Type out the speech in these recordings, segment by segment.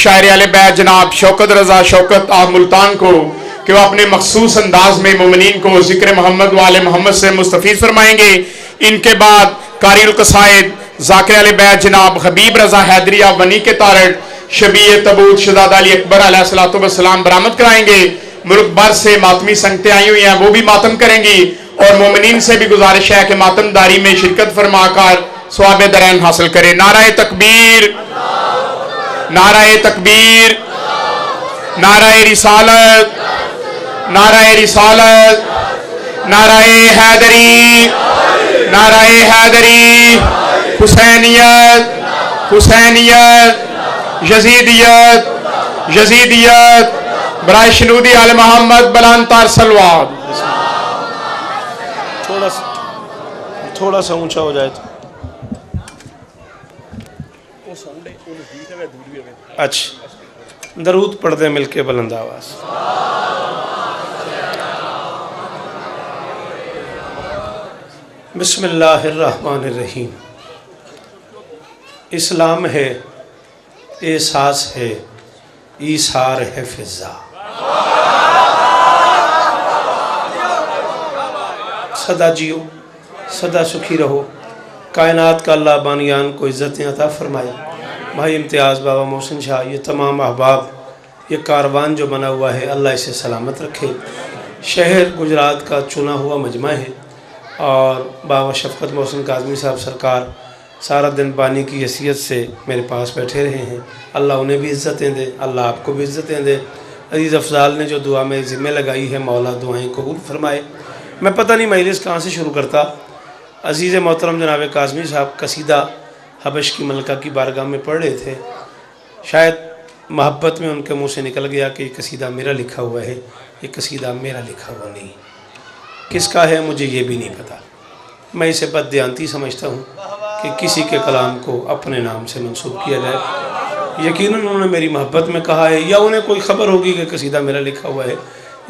शायर आले बैत जनाब शौकत रजा शौकत आप मुल्तान को कि वह अपने मखसूस अंदाज में मोमिनीन को जिक्र मोहम्मद वाले मोहम्मद से मुस्तफीद फरमाएंगे। इनके बाद कारिल कसायद जाकिर आले बैत जनाब हबीब रजा हैदरिया बनी के तारड़ शबीय तबूत शहजादा अली अकबर अलैहिस्सलातु वस्सलाम बरामद कराएंगे। मुल्क भर से मातमी संगतें आई हुई हैं, वो भी मातम करेंगी और मोमिनीन से भी गुजारिश है कि मातमदारी में शिरकत फरमाकर सवाब दरैन हासिल करें। नाराए तकबीर, नाराए तकबीर, नाराए रिसालत, नाराए रिसालत, नाराए हैदरी, नाराए हैदरी, हुसैनियत, हुसैनियत, यजीदियत, यजीदियत, बराए शनूदी आले मोहम्मद बलांतार सलवात। थोड़ा सा ऊंचा हो जाए तो अच्छा। दरूद पढ़ दे मिलके बुलंद आवाज। बिस्मिल्लाहिर्रहमानिर्रहीम। इस्लाम है, एहसास है, ईसार है फिजा। सदा जियो, सदा सुखी रहो। कायनात का अल्लाह बानियान को इज़्ज़तें अता फरमाए। भाई इम्तियाज़ बाबा मोहसिन शाह, ये तमाम अहबाब, ये कारवान जो बना हुआ है, अल्लाह इसे सलामत रखे। शहर गुजरात का चुना हुआ मजमा है और बाबा शफ़क़त मोहसिन काज़मी साहब सरकार सारा दिन पानी की हैसियत से मेरे पास बैठे रहे हैं। अल्लाह उन्हें भी इज़्ज़तें दे, अल्लाह आपको भी इज़्ज़तें दे। अजीज़ अफजाल ने जो दुआ में ज़िम्मे लगाई है, मौला दुआएं कबूल फरमाए। मैं पता नहीं मजलिस कहाँ से शुरू करता। अजीज़ मोहतरम जनाब काज़मी साहब कसीदा हबश की मलका की बारगाह में पढ़ रहे थे। शायद मोहब्बत में उनके मुँह से निकल गया कि ये कसीदा मेरा लिखा हुआ है। ये कसीदा मेरा लिखा हुआ नहीं, किसका है मुझे ये भी नहीं पता। मैं इसे बददियानती समझता हूँ कि किसी के कलाम को अपने नाम से मंसूब किया जाए। यकीनन उन्होंने मेरी मोहब्बत में कहा है या उन्हें कोई ख़बर होगी कि कसीदा मेरा लिखा हुआ है।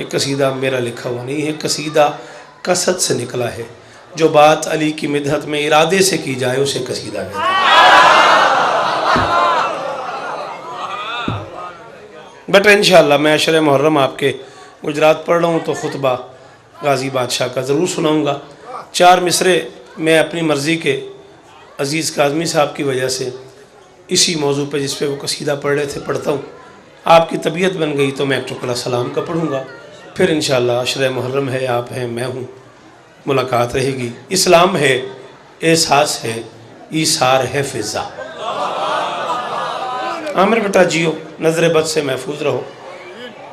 ये कसीदा मेरा लिखा हुआ नहीं है, कसीदा कसद से निकला है। जो बात अली की मिदहत में इरादे से की जाए उसे कसीदा कहते हैं। बट इंशाअल्लाह मैं अशर मुहर्रम आपके गुजरात पढ़ रहा हूँ तो खुतबा गाज़ी बादशाह का ज़रूर सुनाऊँगा। 4 मिसरे मैं अपनी मर्ज़ी के अज़ीज़ काज़मी साहब की वजह से इसी मौजू पे जिस पे वो कसीदा पढ़ रहे थे पढ़ता हूँ। आपकी तबीयत बन गई तो मैं एक टुकड़ा सलाम का पढ़ूँगा, फिर इंशाअल्लाह अशर मुहर्रम है, आप हैं, मैं हूँ, मुलाकात रहेगी। इस्लाम है, एहसास है, ईसार है फिज़ा। आमिर बेटा जियो, नज़र बद से महफूज रहो।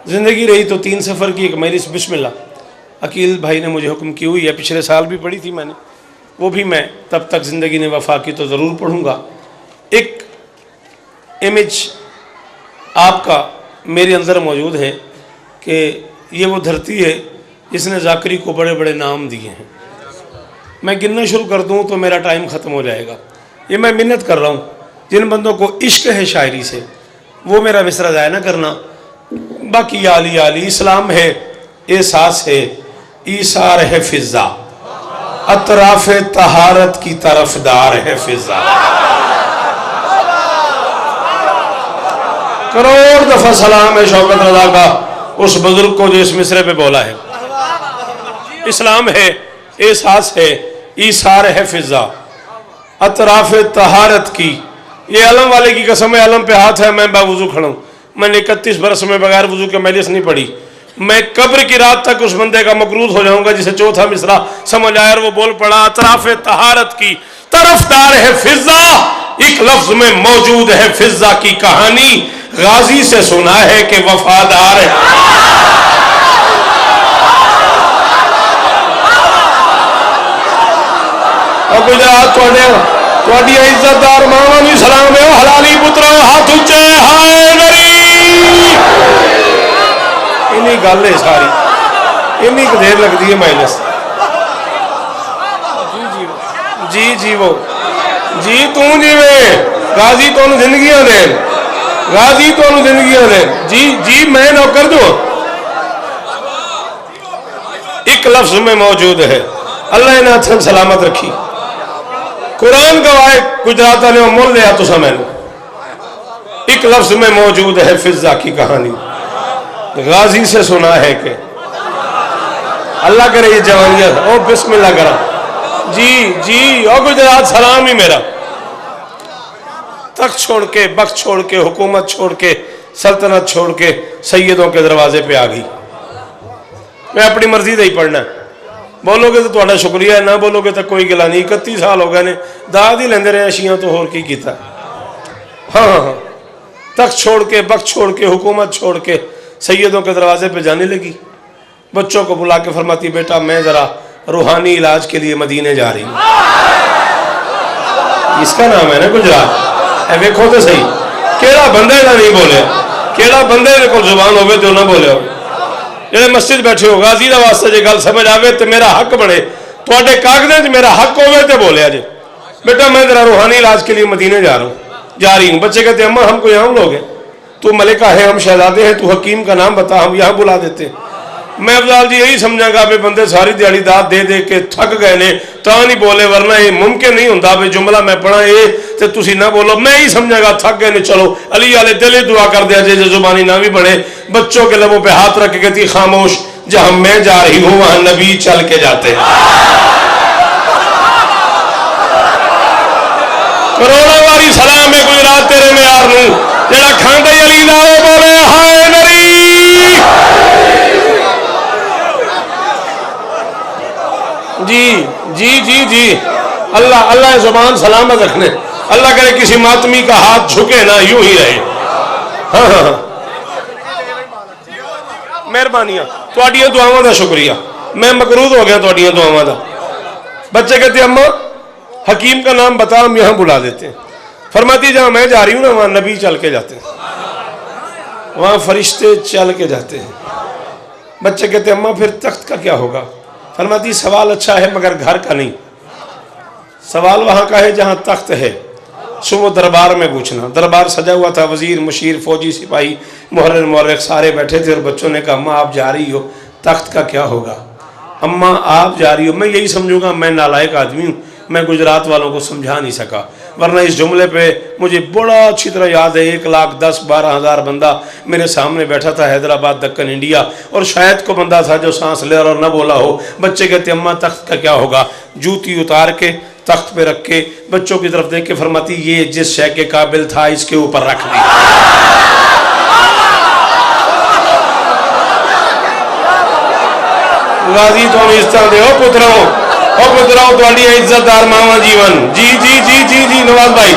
ज़िंदगी रही तो 3 सफ़र की एक मजलिस बिस्मिल्लाह अकील भाई ने मुझे हुक्म की हुई है, पिछले साल भी पढ़ी थी मैंने, वो भी मैं तब तक ज़िंदगी ने वफ़ा की तो ज़रूर पढ़ूँगा। एक इमेज आपका मेरे अंदर मौजूद है कि ये वो धरती है जिसने ज़ाकरी को बड़े बड़े नाम दिए हैं। मैं गिनना शुरू कर दूँ तो मेरा टाइम ख़त्म हो जाएगा। ये मैं मिन्नत कर रहा हूँ जिन बंदों को इश्क है शायरी से, वो मेरा मिसरा ज़ाया ना करना। बाकी आली आली। इस्लाम है, एहसास है, ईसार है फिज़ा, अतराफ़ तहारत की तरफदार है फिज़ा। करोड़ दफ़ा सलाम है शौकत रज़ा का उस बुजुर्ग को जो इस मिसरे पे बोला है। इस्लाम है, एहसास है, ईसार है फिज़ा, अतराफ़ तहारत की। ये अलम वाले की कसम है, अलम पे हाथ है, मैं बावुज़ू खड़ा हूँ। मैंने 31 बरस में बगैर वुज़ू के मजलिस नहीं पढ़ी। मैं कब्र की रात तक उस बंदे का मकरूज हो जाऊंगा जिसे चौथा मिसरा समझ आया और वो बोल पड़ा, अतराफ़ तहारत की तरफदार है फिज़ा। एक लफ्ज में मौजूद है फिज़ा की कहानी, गाजी से सुना है कि वफादार है। और गुजरात थोड़ी इज्जतदार मामा भी सलाम है, हलाली पुत्रा हाथ ऊंचे, हाय नरी। इन्हीं गल है सारी, इन्हीं को देर लगती है माइनस। जी जी वो जी तू जीवे गाजी तो जिंदगियां दे, गाजी तो जिंदगियां दे। जी जी मैं नौकर दो। एक लफ्ज में मौजूद है, अल्लाह ने अच्छा सलामत रखी। कुरान गवाए गुजरात ने मुल लिया तुसा मैनू एक लफ्ज में मौजूद है फिजा की कहानी। गाजी से सुना है कि अल्लाह करे ये जवानियत। ओ बिस्मिल्लाह करा जी जी। और गुजरात सलाम ही मेरा। तख्त छोड़ के, बख्त छोड़ के, हुकूमत छोड़ के, सल्तनत छोड़ के सैयदों के दरवाजे पे आ गई। मैं अपनी मर्जी से ही पढ़ना, बोलोगे तो थोड़ा शुक्रिया, ना बोलोगे तो कोई गिला नहीं। 31 साल हो गए ने दाद ही लेंदे रहे अशियां तो होर की कीता। हाँ हाँ हाँ, तख्त छोड़ के, बख्त छोड़ के, हुकूमत छोड़ के सैयदों के दरवाजे पे जाने लगी। बच्चों को बुला के फरमाती बेटा मैं जरा रूहानी इलाज के लिए मदीने जा रही हूँ। इसका नाम है ना गुजरात। वेखो तो सही केड़ा बंदे ना नहीं बोले, केड़ा बंदे ने कोल जुबान होवे तो ना बोले हो। जेड़े मस्जिद बैठे हो गाजी दा वास्ते जे गल समझ आवे तो मेरा हक बने, तुहाडे कागज़ां च मेरा हक होवे तो बोलिया जे बेटा मैं जरा रूहानी इलाज के लिए मदीने जा रही हूँ। बच्चे कहते अम्मा हम कोई आम लोग हैं, तू मलिका है, हम शहजादे हैं, तू हकीम का नाम बता, हम यहाँ बुला देते। मैं अफजाल जी यही समझागा भी बंदे सारी दिहाड़ी दाद दे दे के थक गए ने ता नहीं बोले, वरना ये मुमकिन नहीं होंदा भी जुमला मैं पढ़ा ये ते तुसी ना बोलो। मैं ही समझागा थक गए ने, चलो अली वाले दिल ही दुआ कर दिया जे जुबानी ना भी बढ़े। बच्चों के लबों पे हाथ रख के कहती खामोश, जहां मैं जा रही हूं वहां नबी चल के जाते। करोड़ों वारी सलाम है गुजरात तेरे म्यार नूं, जेड़ा खांदे अली दा बोले हाय नरी। जी जी जी जी। अल्लाह अल्लाह जुबान सलामत रखने, अल्लाह करे किसी मातमी का हाथ झुके ना, यूं ही रहे। हाँ हाँ हाँ, मेहरबानियां तुहाडियां दुआवां दा शुक्रिया, मैं मकरूद हो गया तुहाडियां दुआवां दा। बच्चे कहते अम्मा हकीम का नाम बता, हम यहाँ बुला देते हैं। फरमाती जहां मैं जा रही हूँ ना वहां नबी चल के जाते हैं, वहां फरिश्ते चल के जाते हैं। बच्चे कहते अम्मा फिर तख्त का क्या होगा? फरमाती सवाल अच्छा है मगर घर का नहीं, सवाल वहां का है जहां तख्त है। सुबह दरबार में पूछना, दरबार सजा हुआ था, वजीर, मुशीर, फौजी, सिपाही, मुहर्रिर, मुअर्रिख सारे बैठे थे। और बच्चों ने कहा अम्मा आप जा रही हो, तख्त का क्या होगा? अम्मा आप जा रही हो, मैं यही समझूंगा मैं नालायक आदमी हूँ, मैं गुजरात वालों को समझा नहीं सका, वरना इस जुमले पे मुझे बड़ा अच्छी तरह याद है। 1,10,12,000 बंदा मेरे सामने बैठा था, हैदराबाद, दक्कन, इंडिया, और शायद को बंदा था जो सांस ले और न बोला हो। बच्चे कहते अम्मा तख्त का क्या होगा? जूती उतार के तख्त पे रख के बच्चों की तरफ देख के फरमाती ये जिस शय के काबिल था इसके ऊपर रख दी। गाजी तो इज्जत दे पुत्रों थोड़ी इज्जतदार मावा जीवन। जी जी जी जी जी नवाज भाई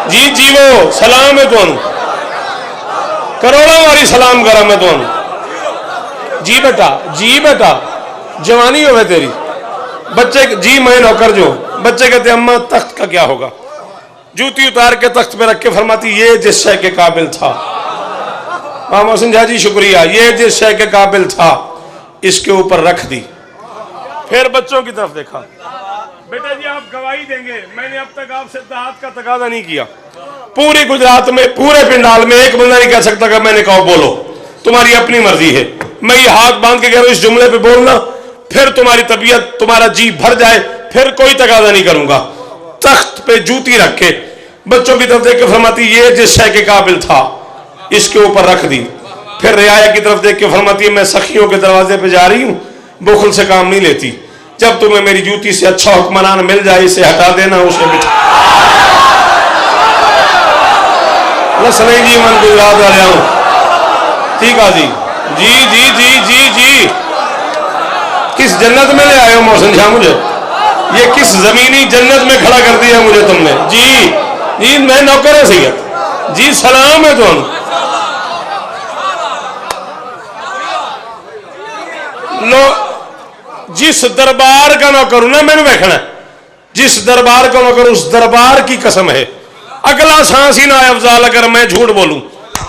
जी जीवो, सलाम है तुम, करोड़ों वारी सलाम करा मैं तुम। जी बेटा जवानी हो तेरी। बच्चे जी मैं नौकर जो। बच्चे कहते अम्मा तख्त का क्या होगा? जूती उतार के तख्त पे रख के फरमाती ये जिस शय के काबिल था। मोहसिन झा जी शुक्रिया, ये जिस शय के काबिल था इसके ऊपर रख दी। फिर बच्चों की तरफ देखा, बेटा जी आप गवाही देंगे, मैंने अब तक आपसे दाद का तकाजा नहीं किया। पूरे गुजरात में, पूरे पिंडाल में एक बंदा नहीं कह सकता कि मैंने कहा बोलो, तुम्हारी अपनी मर्जी है। मैं ये हाथ बांध के कह रहा हूं इस जुमले पे बोलना, फिर तुम्हारी तबीयत, तुम्हारा जी भर जाए, फिर कोई तकाजा नहीं करूंगा। तख्त पे जूती रख के बच्चों की तरफ देख के फरमाती ये जिस शय के काबिल था इसके ऊपर रख दी। फिर रियाया की तरफ देख के फरमाती मैं सखियों के दरवाजे पे जा रही हूं, बुखल से काम नहीं लेती, जब तुम्हें मेरी जूती से अच्छा हुक्मरान मिल जाए इसे हटा देना, उसे बिठा। नहीं जी मन गुजरात आ रहा हूं, ठीक है जी जी जी जी जी जी। किस जन्नत में ले आए हो मोहसिन शाह मुझे, ये किस जमीनी जन्नत में खड़ा कर दिया मुझे तुमने। जी जी मैं नौकर है सैयद जी, सलाम है तुम। लो जिस दरबार का नौकर हूं ना मैंने देखना, जिस दरबार का नौकर उस दरबार की कसम है अगला सांस ही ना आए अफजाल, अगर मैं झूठ बोलूं,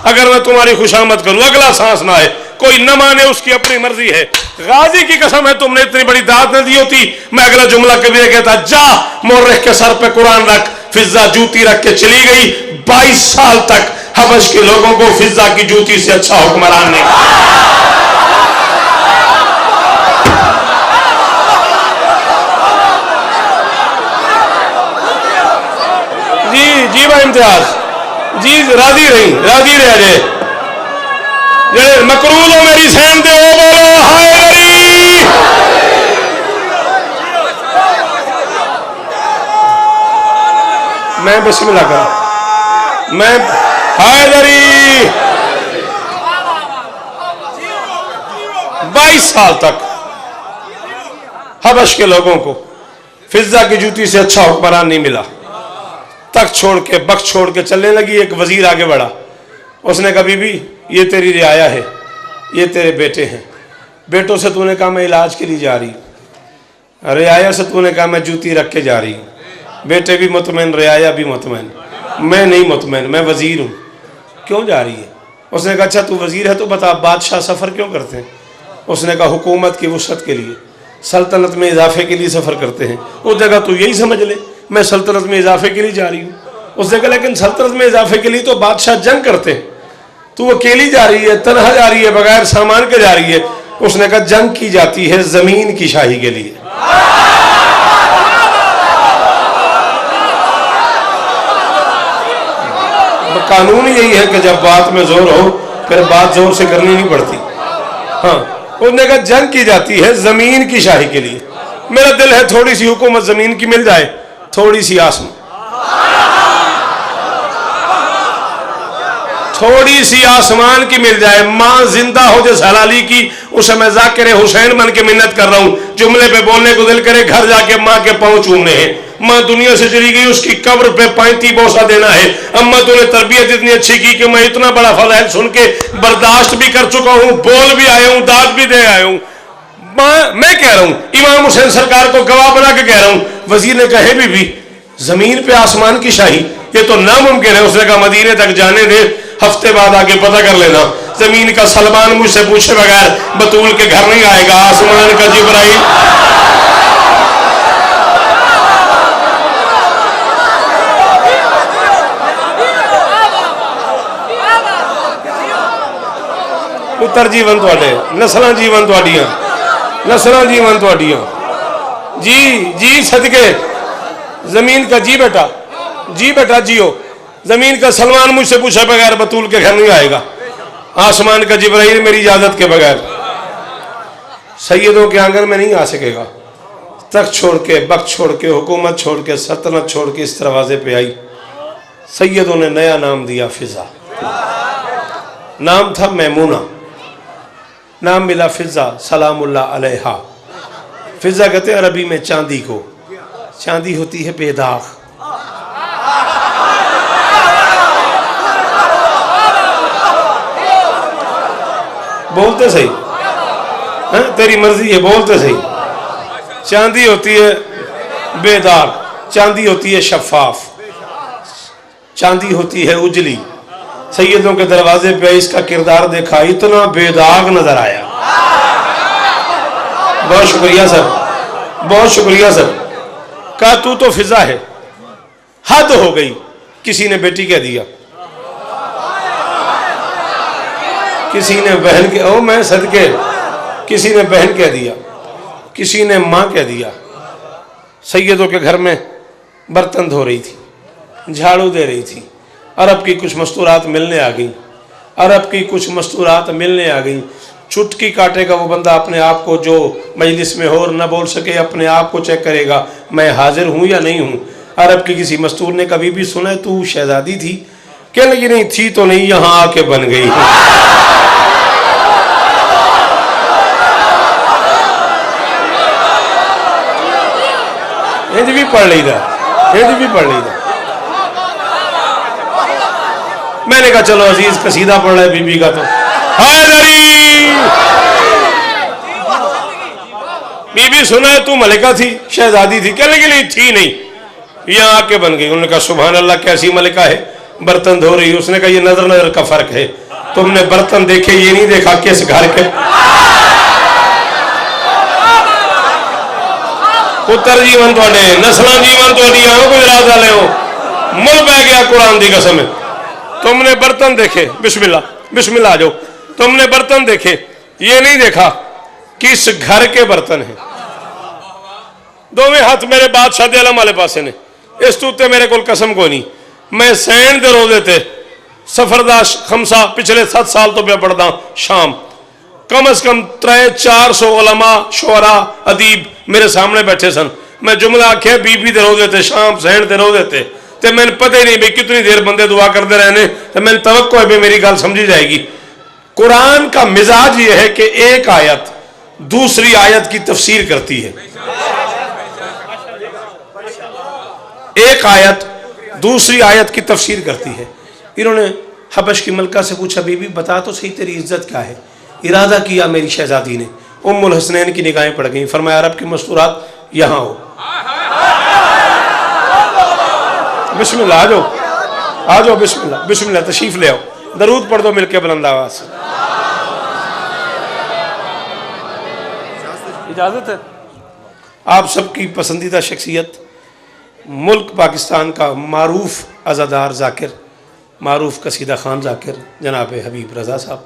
अगर मैं तुम्हारी खुशामद करूं, अगला सांस ना आए, कोई न माने उसकी अपनी मर्जी है। गाजी की कसम है तुमने इतनी बड़ी दाद न दी होती, मैं अगला जुमला कभी कहता जा मोर्रख के सर पे कुरान रख, फिजा जूती रख के चली गई। 22 साल तक हबश के लोगों को फिजा की जूती से अच्छा हुक्मरान ने जी भाई इम्तियाज जी राजी रही, राजी रह जाए जे मकरूज हो मेरी सैन दे ओ बोलो हैदरी। मैं बिस्मिल्लाह कर, मैं हैदरी 22 साल तक हबश के लोगों को फिजा की जूती से अच्छा हुक्मरान नहीं मिला। तख्त छोड़ के बख्श छोड़ के चलने लगी। एक वजीर आगे बढ़ा, उसने कहा बीबी ये तेरी रियाया है, ये तेरे बेटे हैं। बेटों से तूने कहा मैं इलाज के लिए जा रही, रियाया से तूने कहा मैं जूती रख के जा रही। बेटे भी मुतमैन, रियाया भी मुतमैन, मैं नहीं मुतमैन, मैं वजीर हूँ। क्यों जा रही है? उसने कहा अच्छा तू वजीर है तो बता बादशाह सफ़र क्यों करते हैं? उसने कहा हुकूमत की वुसअत के लिए, सल्तनत में इजाफे के लिए सफ़र करते हैं। उस जगह तू यही समझ ले मैं सल्तनत में इजाफे के लिए जा रही हूँ। उस जगह लेकिन सल्तनत में इजाफे के लिए तो बादशाह जंग करते हैं, तू अकेली जा रही है, तनहा जा रही है, बगैर सामान के जा रही है। उसने कहा जंग की जाती है ज़मीन की शाही के लिए। कानून यही है कि जब बात में जोर हो फिर बात जोर से करनी नहीं पड़ती। हाँ, उसने कहा जंग की जाती है जमीन की शाही के लिए। मेरा दिल है थोड़ी सी हुकूमत जमीन की मिल जाए, थोड़ी सी आसमान, थोड़ी सी आसमान की मिल जाए। माँ जिंदा हो जैसे हलाली की, उसे मैं जाकिर हुसैन बन के मिन्नत कर रहा हूँ। जुमले पे बोलने को दिल करे, घर जाके माँ के पाँव चूमने हैं। माँ दुनिया से चली गई, उसकी कब्र पे 35 बोसा देना है। अम्मा तूने तरबियत इतनी अच्छी की कि मैं इतना बड़ा फज़ाइल सुन के बर्दाश्त भी कर चुका हूँ, बोल भी आया हूँ, दाद भी दे आया हूँ। मैं कह रहा हूँ, इमाम हुसैन सरकार को गवाह बना के कह रहा हूँ। वजीर ने कहे बीबी जमीन पे आसमान की शाही ये तो नामुमकिन है। उसने कहा मदीने तक जाने दे, हफ्ते बाद आगे पता कर लेना। जमीन का सलमान मुझसे पूछे बगैर बतूल के घर नहीं आएगा, आसमान का जिब्राइल। पुत्र जीवन थोड़े, नस्ल जीवन थोड़ियां, नस्ल जीवन थोड़ियां। जी जी सदके जमीन का, जी बेटा, जी बेटा जियो। जमीन का सलमान मुझसे पूछे बगैर बतूल के घर नहीं आएगा, आसमान का जिब्राइल मेरी इजाजत के बगैर सैयदों के आंगन में नहीं आ सकेगा। तख्त छोड़ के, बख्श छोड़ के, हुकूमत छोड़ के, सल्तनत छोड़ के इस दरवाजे पे आई। सैयदों ने नया नाम दिया फिजा। नाम था मैमूना, नाम मिला फिजा सलामुल्लाह अलैहा। फिजा कहते हैं अरबी में चांदी को। चांदी होती है बेदाग। बोलते सही, है? तेरी मर्जी है, बोलते सही। चांदी होती है बेदाग, चांदी होती है शफाफ, चांदी होती है उजली। सैयदों के दरवाजे पे इसका किरदार देखा, इतना बेदाग नजर आया। बहुत शुक्रिया सर, बहुत शुक्रिया सर। कहा तू तो फिजा है, हद हो गई। किसी ने बेटी कह दिया, किसी ने बहन के, ओ मैं सदके, किसी ने बहन कह दिया, किसी ने माँ कह दिया। सैयदों के घर में बर्तन धो रही थी, झाड़ू दे रही थी, अरब की कुछ मस्तूरात मिलने आ गई, अरब की कुछ मस्तूरात मिलने आ गई। चुटकी काटेगा वो बंदा अपने आप को, जो मजलिस में हो और न बोल सके, अपने आप को चेक करेगा मैं हाजिर हूँ या नहीं हूँ। अरब की किसी मस्तूर ने कभी भी सुना है तू शहजादी थी? कहने लगी नहीं थी तो नहीं, यहाँ आके बन गई। इंज भी पढ़ ली था, इंज भी पढ़ ली था। मैंने कहा चलो अजीज कसीदा पढ़ रहा है बीबी का, तो बीबी सुना है तू मलिका थी, शहजादी थी? कहने के लिए थी नहीं, यहाँ आके बन गई। उन्होंने कहा सुभान अल्लाह, कैसी मलिका है, बर्तन धो रही। उसने कहा ये नजर नजर का फर्क है, तुमने बर्तन देखे, ये नहीं देखा किस घर के। पुत्र जीवन थोड़े, नस्ल जीवन थोड़ी, गुजरात वाले हो, मुल बह गया कुरान की कसम है। तुमने बर्तन देखे, बिस्मिल्लाह बिस्मिल्लाह आ जाओ। तुमने बर्तन देखे, ये नहीं देखा किस घर के बर्तन हैं। दोवें हाथ मेरे बादशाह दे आलम वाले पासे ने, इस तूते मेरे को कसम को नहीं। मैं सैन दे रोजे थे सफरदाश खमसा पिछले 7 साल तो मैं पढ़ता शाम, कम अज कम 300-400 उलमा शुअरा अदीब मेरे सामने बैठे सन। मैं जुमला आख्या बीबी दे रो देते शाम सहन दे रो देते, तो मैंने पता ही नहीं भाई कितनी देर बंदे दुआ करते रहने, तो मैंने तवक्को है भाई मेरी गल समझी जाएगी। कुरान का मिजाज ये है कि एक आयत दूसरी आयत की तफसीर करती है, एक आयत दूसरी आयत की तफसीर करती है। इन्होंने हबश की मलका से पूछा बीबी बता तो सही तेरी इज्जत क्या है। इरादा किया मेरी शहजादी ने, उम्मुल हसनैन की निगाहें पड़ गई। फरमाया अरब की मस्तूरात यहाँ हो, बिस्मिल्लाह आ जाओ बिस्मिल्लाह बिस्मिल्लाह तशरीफ ले आओ, दरूद पढ़ दो मिलके बुलंद आवाज से। इजाजत है। आप सबकी पसंदीदा शख्सियत मुल्क पाकिस्तान का मारूफ अज़ादार जाकिर, मारूफ कसीदा खान जाकिर जनाब हबीब रज़ा साहब,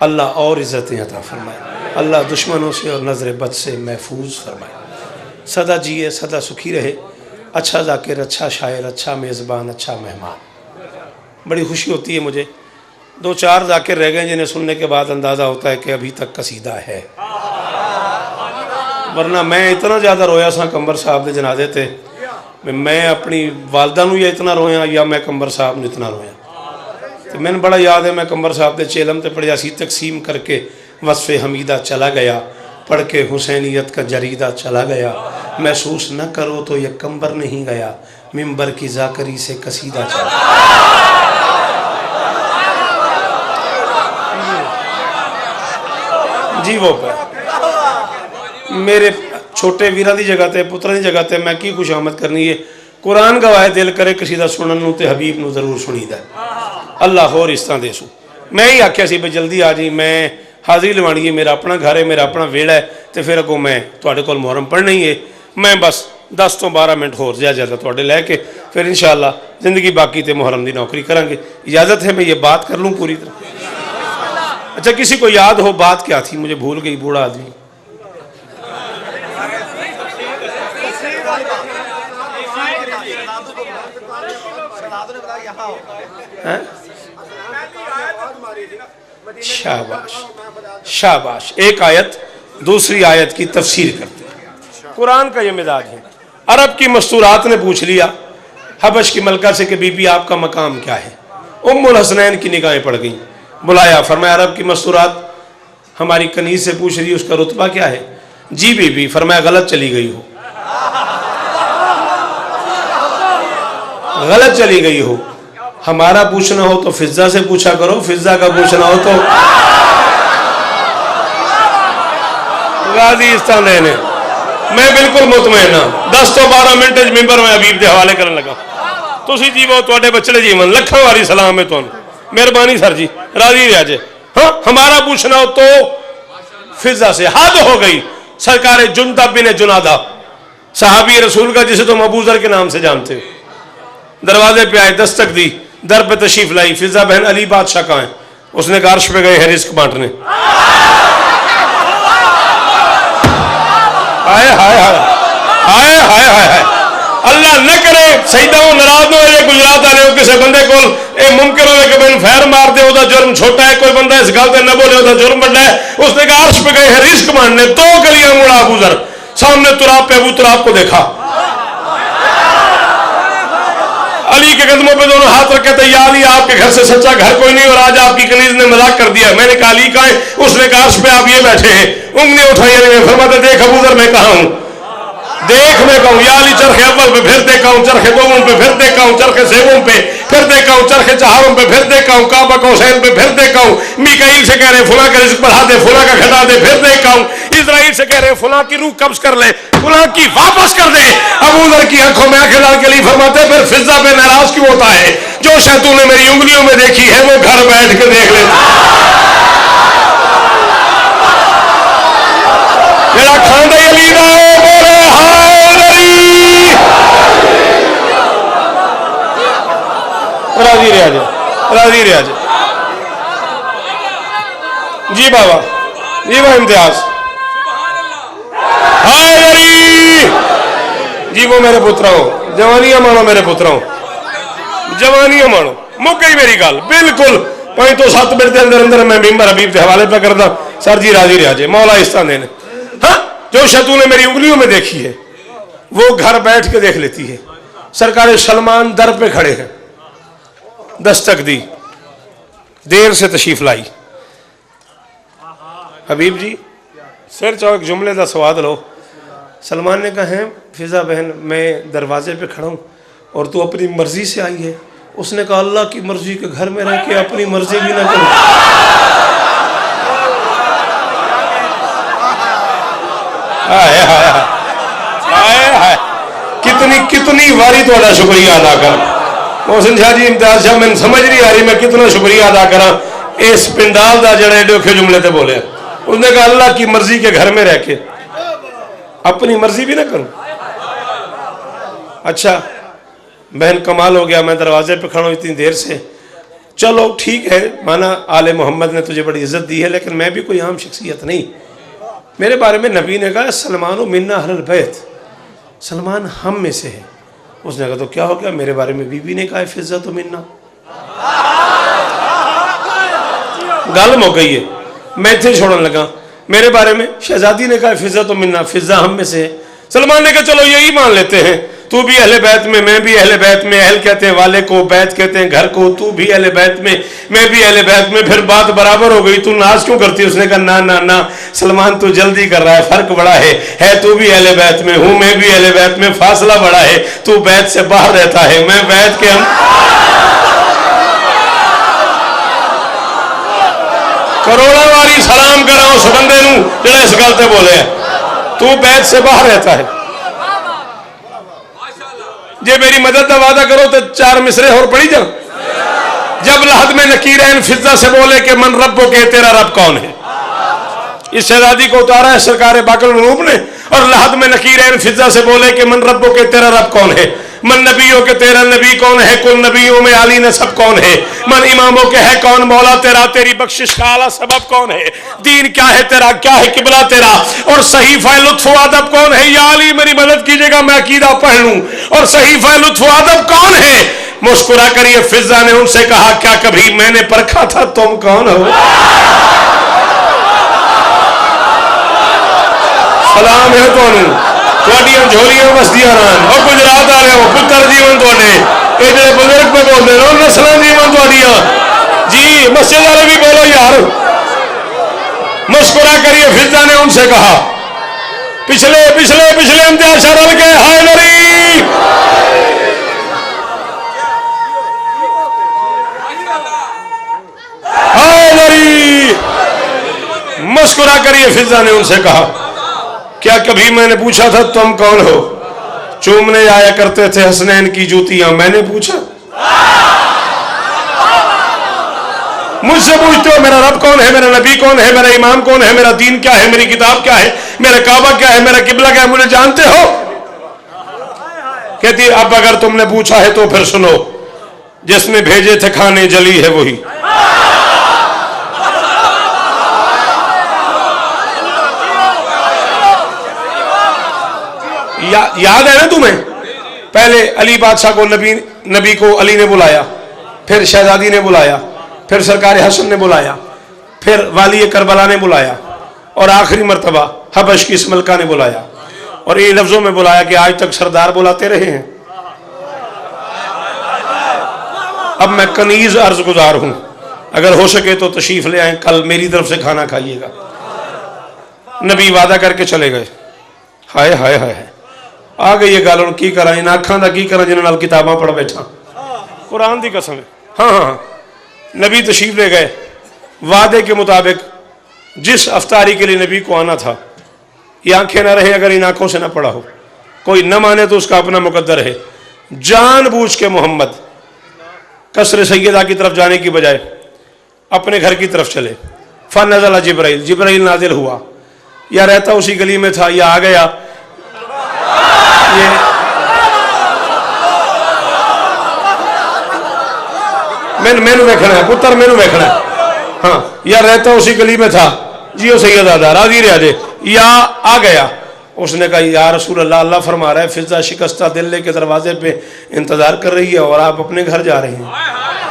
अल्लाह और इज़्ज़तें अता फरमाए, अल्लाह दुश्मनों से और नज़र बद से महफूज फरमाए, सदा जिए सदा सुखी रहे। अच्छा जाकिर, अच्छा शायर, अच्छा मेज़बान, अच्छा मेहमान। बड़ी खुशी होती है मुझे, 2-4 जाकिर रह गए जिन्हें सुनने के बाद अंदाज़ा होता है कि अभी तक कसीदा है, वरना मैं इतना ज़्यादा रोया सा कंबर साहब के जनाजे थे, मैं अपनी वालदा नूं या इतना रोया या मैं कंबर साहब ने इतना रोया। तो मैंने बड़ा याद है मैं कंबर साहब के चेलम ते पढ़िया सी तकसीम करके वस्फ़े हमीदा चला गया, पढ़ के हुसैनियत का जरीदा चला गया, महसूस न करो तो यह कंबर नहीं गया, मिंबर की जाकरी से कसीदा चला। जी वो पर मेरे छोटे वीर की जगह पर पुत्रा की जगह पर मैं की खुशामद करनी है। कुरान गवाए दिल करे कसीदा सुनन नूं ते हबीब नूं जरूर सुनीदा। अल्लाह होर इस तरह देसू। मैं ही आख्या सी भाई जल्दी आ जी, मैं हाज़री लवानी है, मेरा अपना घर है, मेरा अपना वेड़ा है, तो फिर अगों मैं तुहाडे कोल मुहर्रम पढ़ना ही है। मैं बस 10 तो 12 मिनट होर ज़्यादा तुहाडे लैके फिर इंशाअल्लाह ज़िंदगी बाकी तो मुहर्रम की नौकरी करांगे। इजाज़त है मैं ये बात कर लूँ पूरी तरह। अच्छा किसी को याद हो बात क्या थी, मुझे भूल गई, बूढ़ा आदमी। शाबाश शाबाश। एक आयत दूसरी आयत की तफसीर करते हैं, कुरान का ये मिजाज है। अरब की मस्तूरात ने पूछ लिया हबश की मलका से कि बीबी आपका मकाम क्या है। उम्मुल हसनैन की निगाहें पड़ गई, बुलाया, फरमाया अरब की मस्तूरात हमारी कनीज से पूछ रही है उसका रुतबा क्या है। जी बीबी। फरमाया गलत चली गई हो, गलत चली गई हो। हमारा पूछना हो तो फिजा से पूछा करो, फिजा का पूछना हो तो गाजी इस्तान देने। मैं बिल्कुल मुतमैन हाँ। 10 तो 12 मिनट मिंबर में हबीब के हवाले करने लगा। तुसी जीवो तुहाडे बचड़े जीवन, लखों वारी सलाम है तुहानू, मेहरबानी सर जी, राजी रह जे। हाँ हमारा पूछना हो तो फिजा से। हद हो गई। सरकार जुंदा बिन जुनादा सहाबी रसूल का, जिसे तुम अबू जर के नाम से जानते हो, दरवाजे पे आए, दस्तक दी, दर पे तशरीफ लाई। फिजा बहन अली बादशाह कहाँ है? उसने कहा अर्श पे गए हैं रिस्क बांटने। हाय हाय हाय हाय हाय हाय हाय। अल्लाह न करे सईदा नाराज न हो गुजरात वाले किसी बंदे को मुमकिन हो कि मैंने फैर मार दे, उसका जुर्म छोटा है, कोई बंदा इस गल से न बोले उसका जुर्म बड़ा है। उसने कहा अर्श पे गए हैं रिस्क बांटने। 2 गलियां मुड़ा अबू जर, सामने तुराब पे अबू तुराब को देखा, अली के कदमों पे दोनों हाथ रखे थे, या अली आपके घर से सच्चा घर कोई नहीं और आज आपकी कनीज ने मजाक कर दिया। मैंने कहा अली कहाँ है? उसने कहा अर्श पे आप ये बैठे हैं। उंगली उठाई, फरमाते देख अबू जर मैं कहाँ हूँ, देख मैं कहूँ। या अली चरखे अव्वल पे फिर देखा हूँ, चरखे दोमों पे फिर देखा हूँ, चरखे सेवों पे फिर देखा हूँ, चरखे चहारों पे फिर देखा हूँ, काबा कौसैन पे फिर देखा हूँ। मीकाईल से कह रहे फुला का रिस्क बढ़ा दे, फुला का घटा दे, फिर देखा हूँ। इजराइल से कह रहे फुला की रूह कब्ज कर ले, फुला की वापस कर दे। अबू जर की आंखों में आंखें डाल के लिए फरमाते फिर फिजा पे नाराज क्यों होता है? जो शायद तूने मेरी उंगलियों में देखी है वो घर बैठ के देख ले। जरा खांदे अली दा बोले राजी रह जाए, राजी रह जाए। जी बाबा, जी बा इम्तियाज। जी वो मेरे पुत्र हो, जवानियां मानो मेरे पुत्र हो, जवानियां मानो। मुक गई मेरी गल बिल्कुल 5 तो 7 मिनट के अंदर अंदर मैं मिंबर हबीब के हवाले पर करदा सर जी राजी रहा जे मौला इस तरह देने। हाँ जो शैतान ने मेरी उंगलियों में देखी है वो घर बैठ के देख लेती है। सरकार सलमान दर पे खड़े हैं, दस्तक दी, देर से तशरीफ लाई। हबीब जी सिर चाहो एक जुमले का स्वाद लो। सलमान ने कहा है फिजा बहन मैं दरवाजे पे खड़ा हूँ और तू अपनी मर्जी से आई है। उसने कहा अल्लाह की मर्जी के घर में रह के अपनी मर्जी भी ना करो। हाय हाय हाय हाय कितनी कितनी वारी थोड़ा शुक्रिया अदा कर मोहसिन शाह जी इम्तियाज शाह मैंने समझ नहीं आ रही मैं कितना शुक्रिया अदा करा इस पिंडाल का जड़ा एडे औखे जुमले ते बोले। उसने कहा अल्लाह की मर्जी के घर में रह के अपनी मर्जी भी ना करूं। अच्छा बहन कमाल हो गया मैं दरवाजे पे खड़ा हूं इतनी देर से। चलो ठीक है माना आले मोहम्मद ने तुझे बड़ी इज्जत दी है लेकिन मैं भी कोई आम शख्सियत नहीं। मेरे बारे में नबी ने कहा सलमान मिन्ना अहलुल बैत, सलमान हम में से है। उसने कहा तो क्या हो गया? मेरे बारे में बीबी ने कहा फिजा तो मिन्ना। गल मुक गई है। मैं इतने छोड़ने लगा। मेरे बारे में शहजादी ने कहा फिजा तो मिन्ना, फिजा हम में से है। सलमान ने कहा चलो यही मान लेते हैं तू भी अहले बैत में मैं भी अहले बैत में। अहल कहते हैं वाले को, बैत कहते हैं घर को। तू भी अहले बैत में मैं भी अहले बैत में, फिर बात बराबर हो गई। तू नाज क्यों करती? उसने कहा ना ना ना सलमान तू जल्दी कर रहा है, फर्क बड़ा है तू भी अहले बैत में हूं मैं भी अहले बैत में, फासला बड़ा है। तू बैत से बाहर रहता है मैं बैत के करोड़ा वारी सलाम करा उस बंदे जो इस गल ते बोले तू बैत से बाहर रहता है। जे मेरी मदद का वादा करो तो 4 मिसरे और पढ़ी जा। जब लहद में नकीरैन फिजा से बोले कि मन रब्बो के तेरा रब कौन है। इस शहजादी को उतारा है सरकार बाकल रूप ने और लहद में नकीरैन फिजा से बोले कि मन रब्बो के तेरा रब कौन है। मन नबियों के तेरा नबी कौन है, कुल नबियों में आली नसब कौन है। मन इमामों के है कौन मौला तेरा, तेरी बख्शिश का आला सबब कौन है। दीन क्या है तेरा, क्या है किबला तेरा, और सहीफा लुत्फ अदब कौन है। या अली मेरी मदद कीजिएगा मैं अकीदा पढ़ लूं। और सहीफा लुत्फ अदब कौन है। मुस्कुरा करिए फिजा ने उनसे कहा क्या कभी मैंने परखा था तुम कौन हो। सलाम है तुहानू झोलियां वसदियां रहन और गुजरात आ रहे हो पुत्र जीवन थोड़े ये जो बुजुर्ग पे बोलते हो नस्ल जीवन थोड़ियां जी। मस्जिद वाले भी बोलो यार। मुस्कुरा करिए फिजा ने उनसे कहा पिछले पिछले पिछले इम्तियाज शाह के हाय नरी। हाय नरी। मुस्कुरा करिए फिजा ने उनसे कहा क्या कभी मैंने पूछा था तुम कौन हो। चूमने आया करते थे हसनैन की जूतियां मैंने पूछा। मुझसे पूछते हो मेरा रब कौन है, मेरा नबी कौन है, मेरा इमाम कौन है, मेरा दीन क्या है, मेरी किताब क्या है, मेरा काबा क्या है, मेरा किबला क्या है, मुझे जानते हो। कहती अब अगर तुमने पूछा है तो फिर सुनो जिसने भेजे थे खाने जली है वही। याद है ना तुम्हें पहले अली बादशाह को नबी को अली ने बुलाया, फिर शहजादी ने बुलाया, फिर सरकार हसन ने बुलाया, फिर वाली करबला ने बुलाया और आखिरी मर्तबा हबश की इसमलका ने बुलाया। और ये लफ्जों में बुलाया कि आज तक सरदार बुलाते रहे हैं। अब मैं कनीज अर्ज गुजार हूं अगर हो सके तो तशरीफ ले आए कल मेरी तरफ से खाना खाइएगा। नबी वादा करके चले गए। हाय हाय हाय आ गई ये गल हूं की करा इन अखां दा की करा जिन्हां नाल किताबां पढ़ बैठा। कुरान की कसम है। हाँ हाँ नबी तशरीफ ले गए। वादे के मुताबिक जिस अफ्तारी के लिए नबी को आना था ये आंखें ना रहे अगर इन आंखों से ना पढ़ा हो। कोई न माने तो उसका अपना मुकद्दर है। जानबूझ के मोहम्मद कसर सैयदा की तरफ जाने की बजाय अपने घर की तरफ चले। फनज़ला जिब्राइल, जिब्राइल नाजिल हुआ। या रहता उसी गली में था या आ गया। ये मैनू वेखना है पुत्र मैनू वेखना है। हाँ या रहता उसी गली में था जियो सैयदा राजी रहा जे या आ गया। उसने कहा या रसूल अल्लाह, अल्लाह फरमा रहा है फिजा शिकस्ता दिल के दरवाजे पे इंतजार कर रही है और आप अपने घर जा रहे हैं।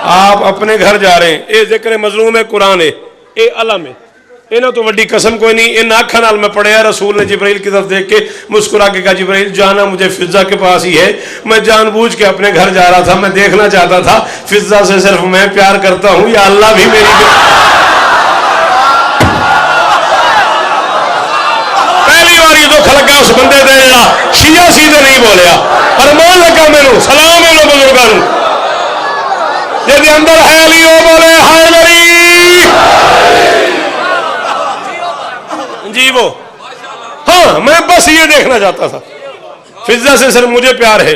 आप अपने घर जा रहे हैं, ये जिक्र मजलूम है, कुरान है, ये अलम है, इन्हों तो वड्डी कसम कोई नहीं। इन अखा नाल मैं पढ़िया, रसूल ने जिब्राइल की तरफ देख के मुस्कुरा के कहा, जिब्राइल जाना मुझे फिजा के पास ही है, मैं जानबूझ के अपने घर जा रहा था, मैं देखना चाहता था फिजा से सिर्फ मैं प्यार करता हूं या अल्लाह भी मेरी। पहली बार ये दुख लगा उस बंदे दे जड़ा शिया सीधे नहीं बोलिया, अरमान लगा मैनू, सलाम है बुजुर्गों जिहदे अंदर है अली, वो बोले हाय मेरी जी वो। हाँ, मैं बस ये देखना चाहता था फिजा से सिर्फ मुझे प्यार है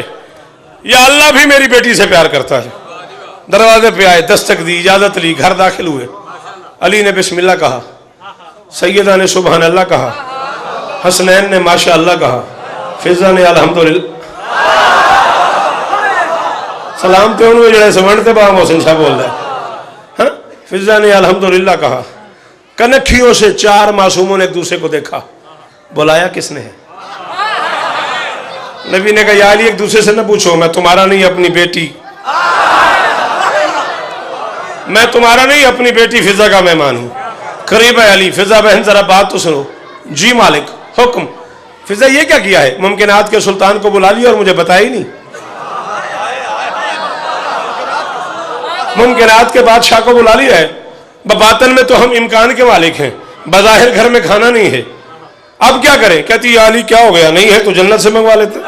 या अल्लाह भी मेरी बेटी से प्यार करता है। दरवाजे पे आए, दस्तक दी, इजाजत ली, घर दाखिल हुए। अली ने बिस्मिल्लाह कहा, सैयदा ने सुबहान अल्लाह कहा, हसनैन ने माशा अल्लाह कहा, फिजा ने अल्हम्दुलिल्लाह। सलाम तो उन्होंने जड़े समझते बा मोहसिन शाह बोल रहा है। फिजा ने अल्हम्दुलिल्लाह कहा। कनखियों से चार मासूमों ने एक दूसरे को देखा, बुलाया किसने है? नबी ने कहा, या अली एक दूसरे से न पूछो, मैं तुम्हारा नहीं अपनी बेटी, मैं तुम्हारा नहीं अपनी बेटी फिजा का मेहमान हूं। करीब है अली। फिजा बहन जरा बात तो सुनो। जी मालिक, हुक्म। फिजा ये क्या किया है? मुमकिनात के सुल्तान को बुला लिया और मुझे बताया ही नहीं। मुमकिनात के बादशाह को बुला लिया है, बातन में तो हम इम्कान के मालिक हैं, बज़ाहिर घर में खाना नहीं है, अब क्या करें? कहती या अली क्या हो गया, नहीं है तो जन्नत से मंगवा लेते।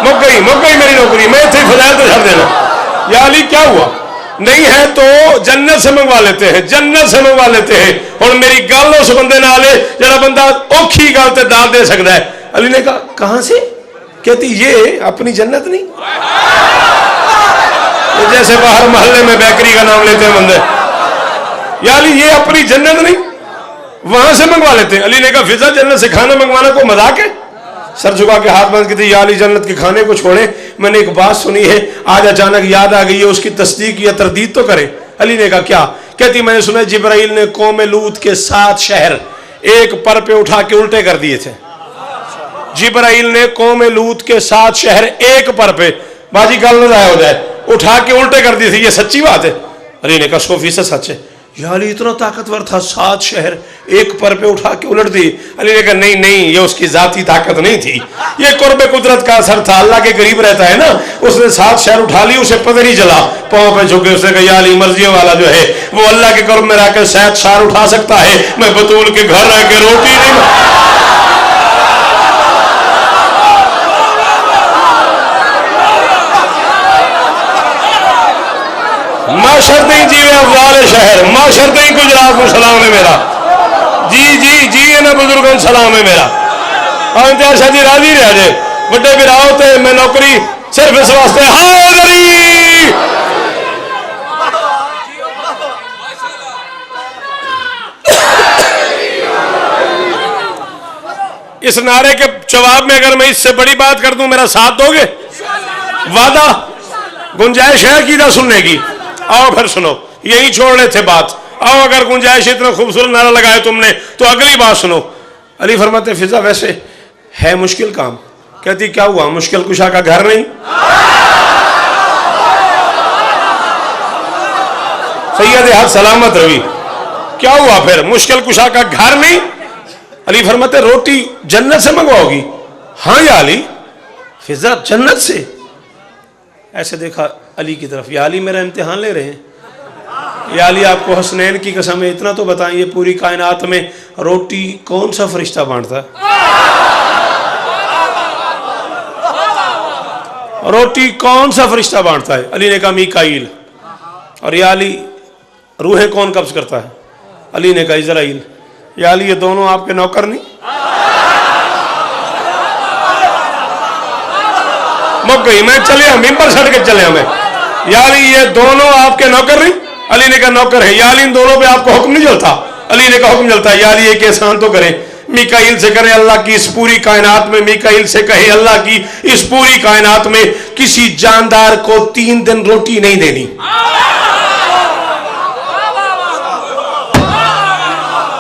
मुक गई मेरी नौकरी, मैं इतनी फजाइल तो छड़ देना। या अली क्या हुआ? नहीं है तो जन्नत से मंगवा लेते हैं, जन्नत से मंगवा लेते हैं। और मेरी गल उस बंदे नाल जरा बंदा औखी गल ते दाल दे सकता है। अली ने कहा कहां से? कहती ये अपनी जन्नत नहीं, जैसे बाहर मोहल्ले में बेकरी का नाम लेते हैं बंदे। या अली ये अपनी जन्नत नहीं, वहां से मंगवा लेते हैं। अली ने कहा फिजा जन्नत से खाना मंगवाना को मजाक है? सर झुका के हाथ बंद की थी। या अली जन्नत के खाने को छोड़े, मैंने एक बात सुनी है, आज अचानक याद आ गई है, उसकी तस्दीक या तरदीद तो करे। अली ने कहा क्या? कहती मैंने सुना जिब्राइल ने कौम लूत के 7 शहर एक पर पे उठा के उल्टे कर दिए थे। जिब्राइल ने कौम लूत के 7 शहर एक पर पे, बाजी कल न जाया हो जाए, उठा के उल्टे कर दी थी, ये सच्ची बात है? अली ने कहा 100% सच है। या अली इतना ताकतवर था, 7 शहर एक पर पे उठा के उलट दी। अली ने कहा नहीं नहीं, ये उसकी जाती ताकत नहीं थी, ये कुर्बे कुदरत का असर था, अल्लाह के करीब रहता है ना, उसने 7 शहर उठा ली, उसे पता नहीं चला, पाँव पे झुके। उसने कहा या अली मर्जी वाला जो है वो अल्लाह के कुर्ब में रहकर 7 शहर उठा सकता है, मैं बतूल के घर रह के रोटी नहीं। माशर नहीं जीवे अफजाल शहर, माशर नहीं गुजरात को सलाम है मेरा। जी जी जी इन्हें बुजुर्गों सलाम है मेरा। और इम्तियाज शाह जी राजी रह जाए, बड़े बिराओ ते मैं नौकरी सिर्फ इस वास्ते हाज़री। इस नारे के जवाब में अगर मैं इससे बड़ी बात कर दूं, मेरा साथ दोगे? वादा गुंजाइश है की ना सुनने की? आओ फिर सुनो, यही छोड़ रहे थे बात। आओ अगर गुंजाइश इतना खूबसूरत नारा लगाया तुमने तो अगली बात सुनो। अली फरमाते फिजा वैसे है मुश्किल काम। कहती क्या हुआ? मुश्किल कुशा का घर नहीं? सैयद हाथ सलामत रवि, क्या हुआ फिर? मुश्किल कुशा का घर नहीं? अली फरमाते रोटी जन्नत से मंगवाओगी? हाँ या अली। फिजा जन्नत से? ऐसे देखा अली की तरफ, या अली मेरा इम्तिहान ले रहे हैं? या अली आपको हसनैन की कसम है, इतना तो बताइए पूरी कायनात में रोटी कौन सा फरिश्ता बांटता है? रोटी कौन सा फरिश्ता बांटता है? अली ने कहा मीकाईल। और या अली रूहें कौन कब्ज करता है? अली ने कहा इजराइल। या अली ये दोनों आपके नौकर नहीं? मुक गई, मैं चले मिंबर छड़ के चले हमें। या अली ये दोनों आपके नौकर नहीं? अली ने कहा नौकर है। या अली इन दोनों पे आपको हुक्म नहीं चलता? अली ने कहा हुक्म चलता है। या अली एक एहसान तो करें, मीकाईल से करें अल्लाह की इस पूरी कायनात में, मीकाईल से कहे अल्लाह की इस पूरी कायनात में किसी जानदार को 3 दिन रोटी नहीं देनी।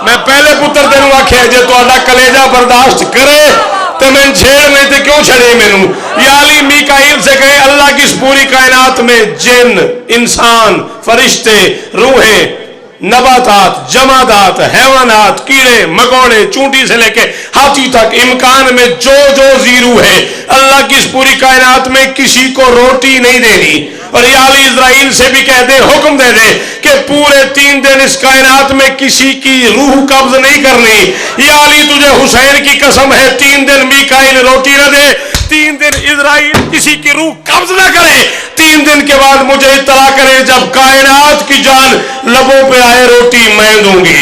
मैं पहले पुत्र तेन आख्या जे तुहाडा कलेजा बर्दाश्त करे तो मैं छेड़ नहीं थे, क्यों छड़े मैनू? या अली मीकाईल से कहे अल्लाह की इस पूरी कायनात में जिन, इंसान, फरिश्ते, रूहें, नबातात, जमादात, हैवानात, कीड़े मकोड़े, चूंटी से लेके हाथी तक, इम्कान में जो जो जीरू है, अल्लाह की इस पूरी कायनात में किसी को रोटी नहीं देनी। और या अली इजराइल से भी कह दे, हुक्म दे दे कि पूरे 3 दिन इस कायनात में किसी की रूह कब्ज नहीं करनी। या अली तुझे हुसैन की कसम है, 3 दिन मीकाईल रोटी न दे, 3 दिन इजराइल किसी की रूह कब्ज न करे, 3 दिन के बाद मुझे इत्तला करे, जब कायनात की जान लबों पे आए रोटी मैं दूंगी।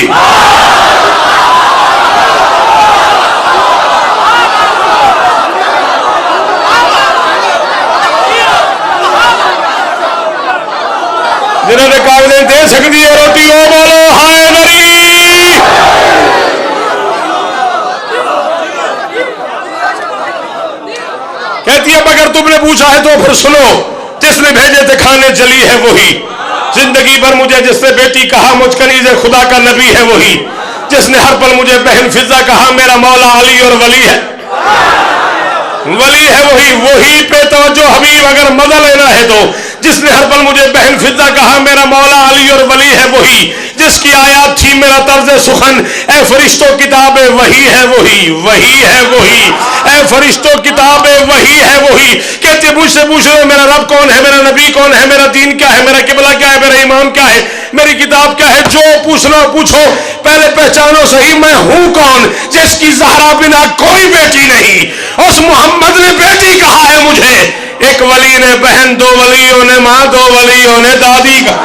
जिन्होंने कागज दे सकती है रोटी, वो बोलो हाय नरी। कहती है मगर तुमने पूछा है तो फिर सुनो, जिसने भेजे थे खाने जली है वही, जिंदगी भर मुझे जिसने बेटी कहा मुझ कनीज़े खुदा का नबी है वही, जिसने हर पल मुझे बहन फिजा कहा मेरा मौला अली और वली है वही पे तवज्जो हबीब, अगर मजा लेना है तो, जिसने हर पल मुझे बहन फिजा कहा मेरा मौला अली और वली है वही, जिसकी आयत थी मेरा तर्ज सुखन, ए फरिश्तों किताबें वही है वही, ए फरिश्तों किताबें वही है वही। कहते मुझसे पूछ रहे मेरा रब कौन है, मेरा नबी कौन है, मेरा दीन क्या है, मेरा किबला क्या है, मेरा ईमान क्या है, मेरी किताब क्या है, जो पूछना पूछो, पहले पहचानो सही मैं हूं कौन, जिसकी ज़हरा बिना कोई बेटी नहीं, उस मोहम्मद ने बेटी कहा है मुझे, एक वली ने बहन, 2 वलियों ने मां, 2 वलियों ने दादी का।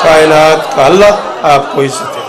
कायनात का अल्लाह आपको इज्जत